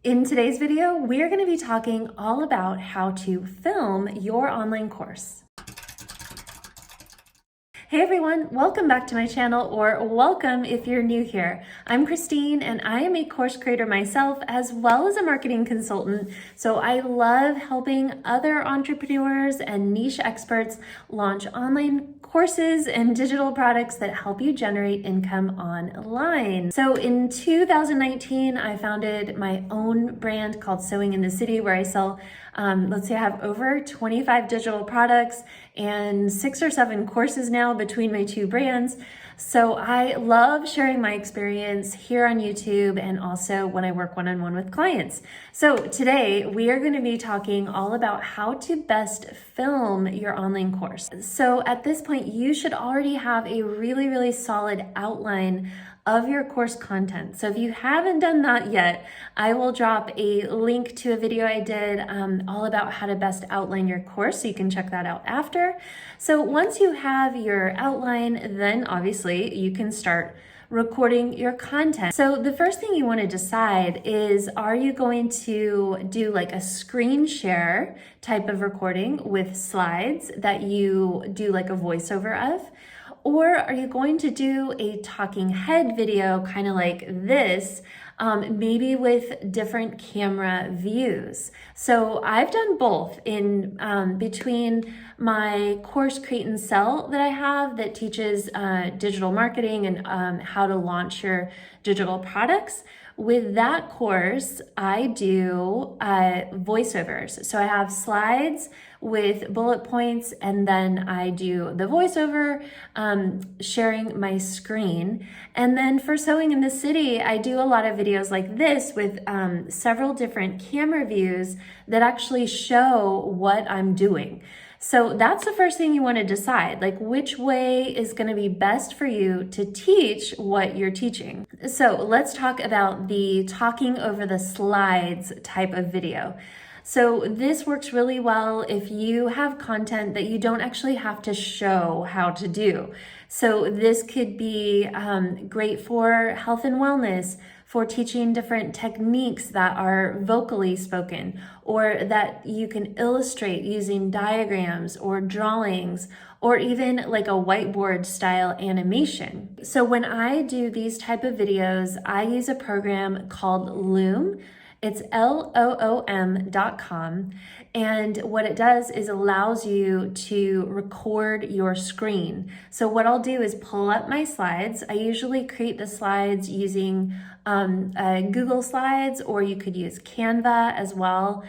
In today's video, we are going to be talking all about how to film your online course. Hey everyone, welcome back to my channel, or welcome if you're new here. I'm Christine and I am a course creator myself as well as a marketing consultant. So I love helping other entrepreneurs and niche experts launch online courses and digital products that help you generate income online. So in 2019, I founded my own brand called Sewing in the City, where I sell, let's say I have over 25 digital products and 6 or 7 courses now between my two brands. So I love sharing my experience here on YouTube and also when I work one-on-one with clients. So today we are going to be talking all about how to best film your online course. So at this point, you should already have a really solid outline of your course content. So if you haven't done that yet, I will drop a link to a video I did all about how to best outline your course, so you can check that out after. So once you have your outline, then obviously you can start recording your content. So the first thing you want to decide is, are you going to do like a screen share type of recording with slides that you do like a voiceover of? Or are you going to do a talking head video kind of like this, maybe with different camera views? So I've done both in between my course Create and Sell that I have that teaches digital marketing and how to launch your digital products. With that course, I do voiceovers. So I have slides with bullet points, and then I do the voiceover, sharing my screen. And then for Sewing in the City, I do a lot of videos like this with several different camera views that actually show what I'm doing. So that's the first thing you want to decide, like which way is going to be best for you to teach what you're teaching. So let's talk about the talking over the slides type of video. So this works really well if you have content that you don't actually have to show how to do. So this could be great for health and wellness, for teaching different techniques that are vocally spoken, or that you can illustrate using diagrams or drawings, or even like a whiteboard style animation. So when I do these type of videos, I use a program called Loom. It's loom.com, and what it does is allows you to record your screen. So what I'll do is pull up my slides. I usually create the slides using Google Slides, or you could use Canva as well.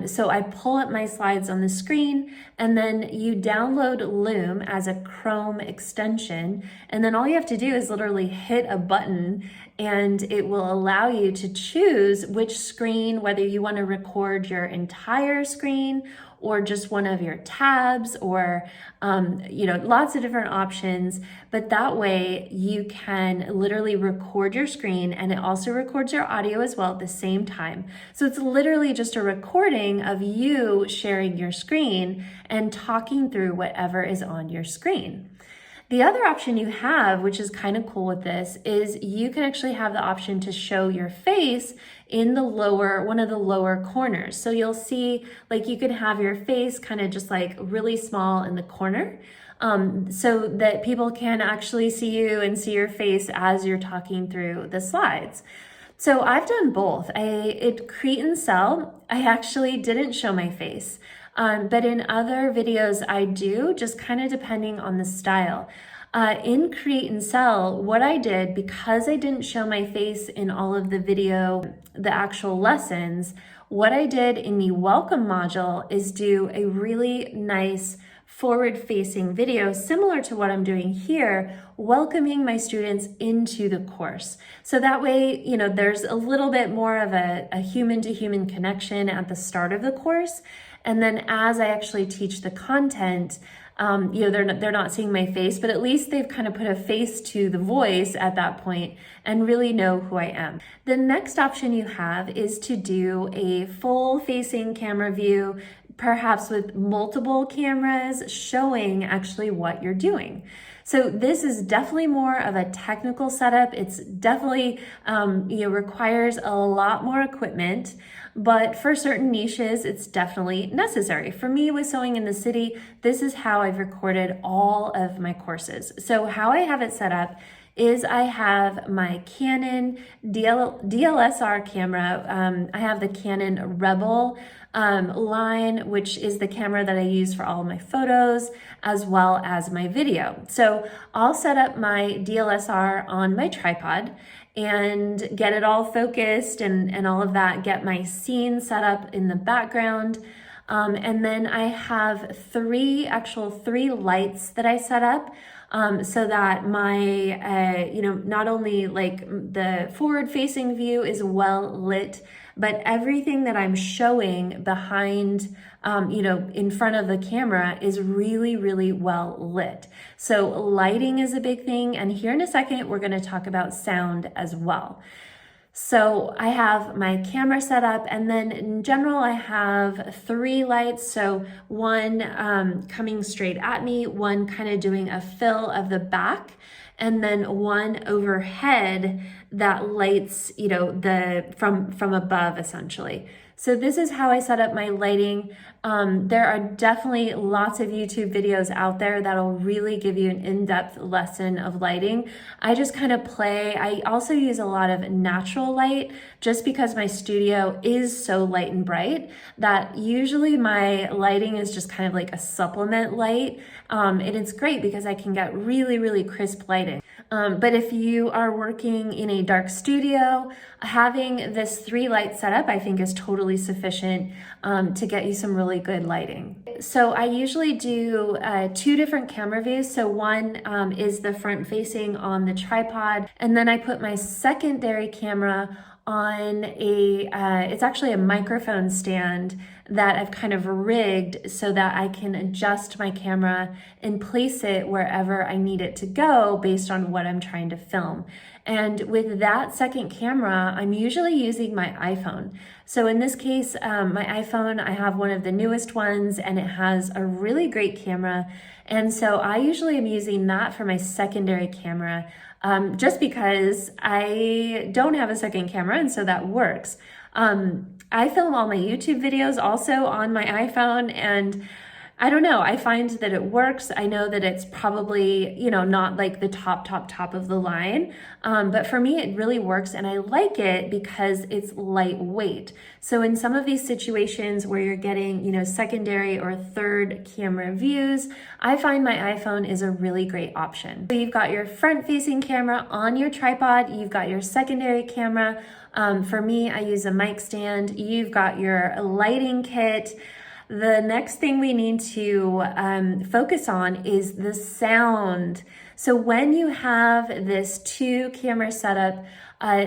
So I pull up my slides on the screen, and then you download Loom as a Chrome extension, and then all you have to do is literally hit a button and it will allow you to choose which screen, whether you want to record your entire screen or just one of your tabs, or lots of different options. But that way you can literally record your screen, and it also records your audio as well at the same time. So it's literally just a recording of you sharing your screen and talking through whatever is on your screen. The other option you have, which is kind of cool with this, is you can actually have the option to show your face in the one of the lower corners. So you'll see, like, you can have your face kind of just like really small in the corner, so that people can actually see you and see your face as you're talking through the slides. So I've done both. At Create and Sell, I actually didn't show my face. But in other videos I do, just kind of depending on the style. In Create and Sell, what I did, because I didn't show my face in all of the video, the actual lessons, what I did in the welcome module is do a really nice forward-facing video similar to what I'm doing here, welcoming my students into the course. So that way, there's a little bit more of a human-to-human connection at the start of the course. And then as I actually teach the content, they're not seeing my face, but at least they've kind of put a face to the voice at that point and really know who I am. The next option you have is to do a full facing camera view, perhaps with multiple cameras showing actually what you're doing. So this is definitely more of a technical setup. It's definitely, requires a lot more equipment, but for certain niches, it's definitely necessary. For me with Sewing in the City, this is how I've recorded all of my courses. So how I have it set up is I have my Canon DSLR camera. I have the Canon Rebel line, which is the camera that I use for all of my photos as well as my video. So I'll set up my DSLR on my tripod and get it all focused and all of that, get my scene set up in the background. And then I have three lights that I set up so that my, not only like the forward facing view is well lit, but everything that I'm showing behind, in front of the camera is really, really well lit. So lighting is a big thing. And here in a second, we're going to talk about sound as well. So I have my camera set up, and then in general, I have three lights. So one coming straight at me, one kind of doing a fill of the back, and then one overhead that lights, from above essentially. So this is how I set up my lighting. There are definitely lots of YouTube videos out there that'll really give you an in-depth lesson of lighting. I just kind of play. I also use a lot of natural light just because my studio is so light and bright that usually my lighting is just kind of like a supplement light. And it's great because I can get really, really crisp lighting. But if you are working in a dark studio, having this 3 light setup, I think is totally sufficient to get you some really good lighting. So I usually do 2 different camera views. So one is the front facing on the tripod, and then I put my secondary camera on it's actually a microphone stand that I've kind of rigged so that I can adjust my camera and place it wherever I need it to go based on what I'm trying to film. And with that second camera, I'm usually using my iPhone. So in this case, my iPhone, I have one of the newest ones and it has a really great camera. And so I usually am using that for my secondary camera. Just because I don't have a second camera, and so that works. I film all my YouTube videos also on my iPhone, and I don't know, I find that it works. I know that it's probably, not like the top of the line, but for me, it really works, and I like it because it's lightweight. So in some of these situations where you're getting, secondary or third camera views, I find my iPhone is a really great option. So you've got your front-facing camera on your tripod, you've got your secondary camera. For me, I use a mic stand. You've got your lighting kit. The next thing we need to focus on is the sound. So when you have this 2 camera setup,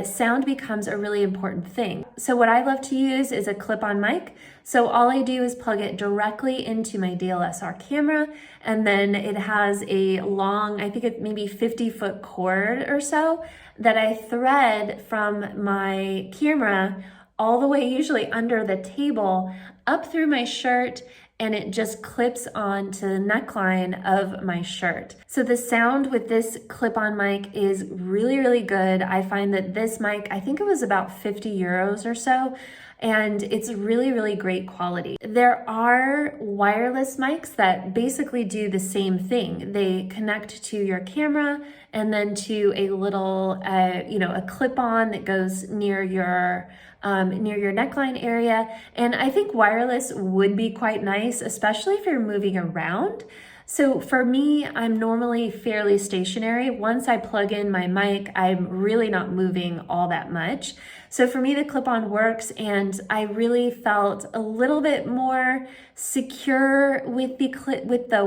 sound becomes a really important thing. So what I love to use is a clip-on mic. So all I do is plug it directly into my DSLR camera, and then it has a long, I think it's maybe 50-foot cord or so that I thread from my camera all the way usually under the table up through my shirt, and it just clips onto the neckline of my shirt. So the sound with this clip-on mic is really, really good. I find that this mic, I think it was about 50 euros or so, and it's really, really great quality. There are wireless mics that basically do the same thing. They connect to your camera and then to a little, a clip-on that goes near your neckline area. And I think wireless would be quite nice, especially if you're moving around. So for me, I'm normally fairly stationary. Once I plug in my mic, I'm really not moving all that much. So for me, the clip-on works, and I really felt a little bit more secure with the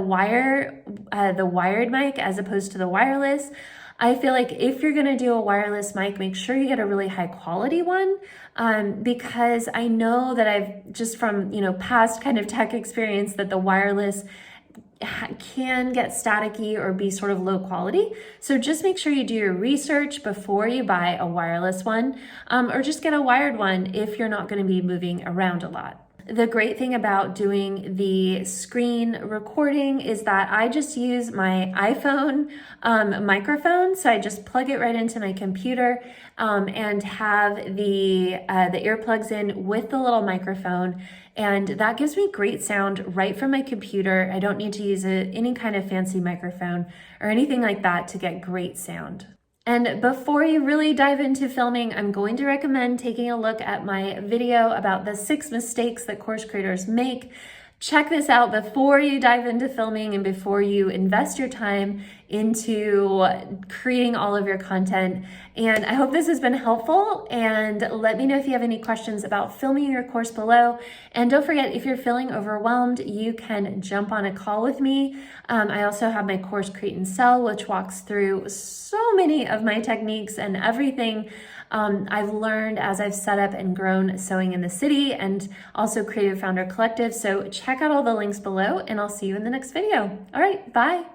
wired mic as opposed to the wireless. I feel like if you're gonna do a wireless mic, make sure you get a really high quality one, because I know that I've just from past kind of tech experience that the wireless can get staticky or be sort of low quality. So just make sure you do your research before you buy a wireless one, or just get a wired one if you're not going to be moving around a lot. the great thing about doing the screen recording is that I just use my iPhone microphone. So I just plug it right into my computer and have the earplugs in with the little microphone. And that gives me great sound right from my computer. I don't need to use any kind of fancy microphone or anything like that to get great sound. And before you really dive into filming, I'm going to recommend taking a look at my video about the 6 mistakes that course creators make. Check this out before you dive into filming and before you invest your time into creating all of your content. And I hope this has been helpful, and let me know if you have any questions about filming your course below. And don't forget, if you're feeling overwhelmed, you can jump on a call with me. I also have my course Create and Sell, which walks through so many of my techniques and everything I've learned as I've set up and grown Sewing in the City, and also Creative Founder Collective. So check out all the links below, and I'll see you in the next video. All right, bye.